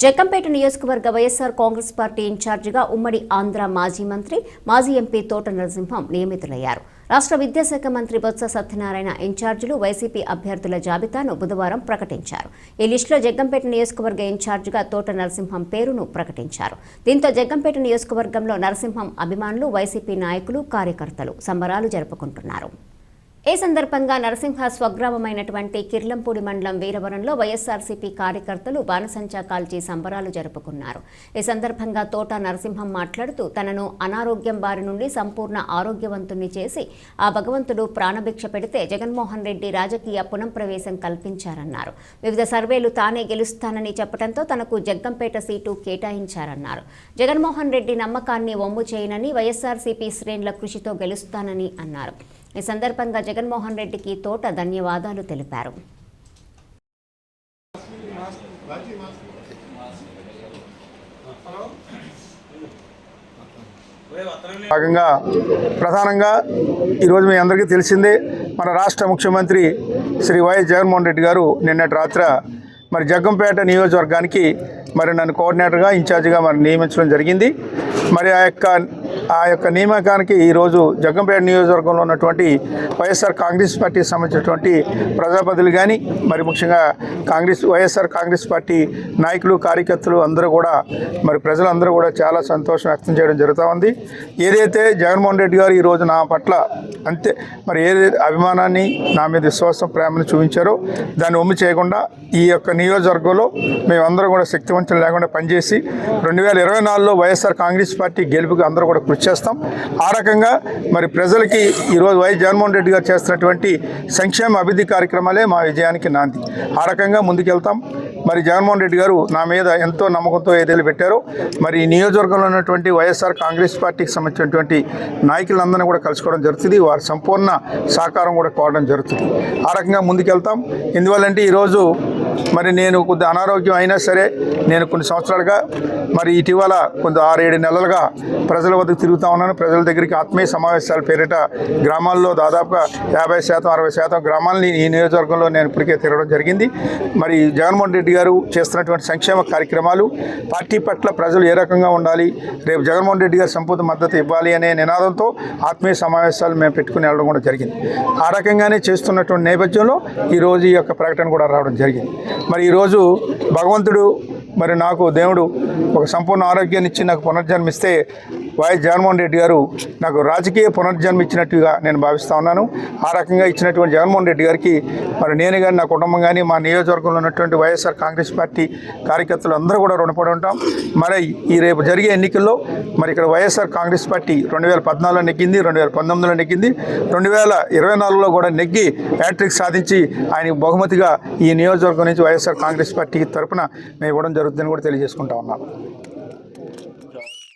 జగ్గంపేట నియోజకవర్గ వైఎస్ఆర్ కాంగ్రెస్ పార్టీ ఇన్ఛార్జిగా ఉమ్మడి ఆంధ్ర మాజీ మంత్రి, మాజీ ఎంపీ తోట నరసింహం నియమితులయ్యారు. రాష్ట్ర విద్యాశాఖ మంత్రి బొత్స సత్యనారాయణ ఇన్ఛార్జీలు వైసీపీ అభ్యర్థుల జాబితాను బుధవారం ప్రకటించారు. ఈ లిస్టులో జగ్గంపేట నియోజకవర్గ ఇన్ఛార్జిగా తోట నరసింహం పేరును ప్రకటించారు. దీంతో జగ్గంపేట నియోజకవర్గంలో నరసింహం అభిమానులు, వైసీపీ నాయకులు, కార్యకర్తలు సంబరాలు జరుపుకుంటున్నారు. ఈ సందర్భంగా నరసింహ స్వగ్రామమైనటువంటి కిర్లంపూడి మండలం వీరవరంలో వైఎస్ఆర్సీపీ కార్యకర్తలు బాణసంచా కాల్చి సంబరాలు జరుపుకున్నారు. ఈ సందర్భంగా తోట నరసింహం మాట్లాడుతూ తనను అనారోగ్యం బారి నుండి సంపూర్ణ ఆరోగ్యవంతుణ్ణి చేసి ఆ భగవంతుడు ప్రాణభిక్ష పెడితే జగన్మోహన్ రెడ్డి రాజకీయ పునఃప్రవేశం కల్పించారన్నారు. వివిధ సర్వేలు తానే గెలుస్తానని చెప్పడంతో తనకు జగ్గంపేట సీటు కేటాయించారన్నారు. జగన్మోహన్ రెడ్డి నమ్మకాన్ని వమ్ము చేయనని, వైఎస్ఆర్సీపీ శ్రేణుల కృషితో గెలుస్తానని అన్నారు. ఈ సందర్భంగా జగన్మోహన్ రెడ్డికి తోట ధన్యవాదాలు తెలిపారు. భాగంగా ప్రధానంగా ఈరోజు మీ అందరికీ తెలిసిందే, మన రాష్ట్ర ముఖ్యమంత్రి శ్రీ వైఎస్ జగన్మోహన్ రెడ్డి గారు నిన్నటి రాత్రి మరి జగ్గంపేట నియోజకవర్గానికి మరి నన్ను కోఆర్డినేటర్గా, ఇన్ఛార్జిగా మరి నియమించడం జరిగింది. మరి ఆ యొక్క నియామకానికి ఈరోజు జగ్గంపేట నియోజకవర్గంలో ఉన్నటువంటి వైఎస్ఆర్ కాంగ్రెస్ పార్టీకి సంబంధించినటువంటి ప్రజాప్రతినిధులు కానీ, మరి ముఖ్యంగా వైఎస్ఆర్ కాంగ్రెస్ పార్టీ నాయకులు, కార్యకర్తలు అందరూ కూడా, మరి ప్రజలందరూ కూడా చాలా సంతోషం వ్యక్తం చేయడం జరుగుతూ ఉంది. ఏదైతే జగన్మోహన్ రెడ్డి గారు ఈరోజు నా పట్ల అంతే మరి ఏదైతే అభిమానాన్ని, నా మీద విశ్వాసం, ప్రేమను చూపించారో దాన్ని ఒమ్ము చేయకుండా ఈ యొక్క నియోజకవర్గంలో మేమందరం కూడా శక్తివంతం లేకుండా పనిచేసి 2024లో వైఎస్ఆర్ కాంగ్రెస్ పార్టీ గెలుపుకి అందరూ కూడా కృషి చేస్తాం. ఆ రకంగా మరి ప్రజలకి ఈరోజు వైఎస్ జగన్మోహన్ రెడ్డి గారు చేస్తున్నటువంటి సంక్షేమ అభివృద్ధి కార్యక్రమాలే మా విజయానికి నాంది. ఆ రకంగా ముందుకెళ్తాం. మరి జగన్మోహన్ రెడ్డి గారు నా మీద ఎంతో నమ్మకంతో ఏదైతే పెట్టారో, మరి ఈ నియోజకవర్గంలో ఉన్నటువంటి వైఎస్ఆర్ కాంగ్రెస్ పార్టీకి సంబంధించినటువంటి నాయకులందరినీ కూడా కలుసుకోవడం జరుగుతుంది. వారి సంపూర్ణ సహకారం కూడా కోవడం జరుగుతుంది. ఆ రకంగా ముందుకెళ్తాం. ఎందువల్లంటే ఈరోజు మరి నేను కొద్ది అనారోగ్యం అయినా సరే నేను కొన్ని సంవత్సరాలుగా మరి ఇటీవల కొంత 6-7 నెలలుగా ప్రజల వద్దకు తిరుగుతూ ఉన్నాను. ప్రజల దగ్గరికి ఆత్మీయ సమావేశాల పేరిట గ్రామాల్లో దాదాపుగా 50%, 60% గ్రామాలని ఈ నియోజకవర్గంలో నేను ఇప్పటికే తిరగడం జరిగింది. మరి జగన్మోహన్ రెడ్డి గారు చేస్తున్నటువంటి సంక్షేమ కార్యక్రమాలు, పార్టీ పట్ల ప్రజలు ఏ రకంగా ఉండాలి, రేపు జగన్మోహన్ రెడ్డి గారు సంపూర్ణ మద్దతు ఇవ్వాలి అనే నినాదంతో ఆత్మీయ సమావేశాలు మేము పెట్టుకుని వెళ్ళడం కూడా జరిగింది. ఆ రకంగానే చేస్తున్నటువంటి నేపథ్యంలో ఈరోజు ఈ యొక్క ప్రకటన కూడా రావడం జరిగింది. మరి ఈరోజు భగవంతుడు మరి నాకు దేవుడు ఒక సంపూర్ణ ఆరోగ్యాన్ని ఇచ్చి నాకు పునర్జన్మిస్తే వైఎస్ జగన్మోహన్ రెడ్డి గారు నాకు రాజకీయ పునర్జన్మ ఇచ్చినట్టుగా నేను భావిస్తూ ఉన్నాను. ఆ రకంగా ఇచ్చినటువంటి జగన్మోహన్ రెడ్డి గారికి మరి నేను కానీ, నా కుటుంబం కానీ, మా నియోజకవర్గంలో ఉన్నటువంటి వైఎస్ఆర్ కాంగ్రెస్ పార్టీ కార్యకర్తలు అందరూ కూడా రుణపడి ఉంటాం. మరి ఈ రేపు జరిగే ఎన్నికల్లో మరి ఇక్కడ వైఎస్ఆర్ కాంగ్రెస్ పార్టీ 2014లో నెగ్గింది, 2019లో నెగ్గింది, 2024లో కూడా నెగ్గి హ్యాట్రిక్ సాధించి ఆయనకు బహుమతిగా ఈ నియోజకవర్గం నుంచి వైఎస్ఆర్ కాంగ్రెస్ పార్టీ తరఫున మేము ఇవ్వడం జరుగుతుందని కూడా తెలియజేసుకుంటా ఉన్నాను.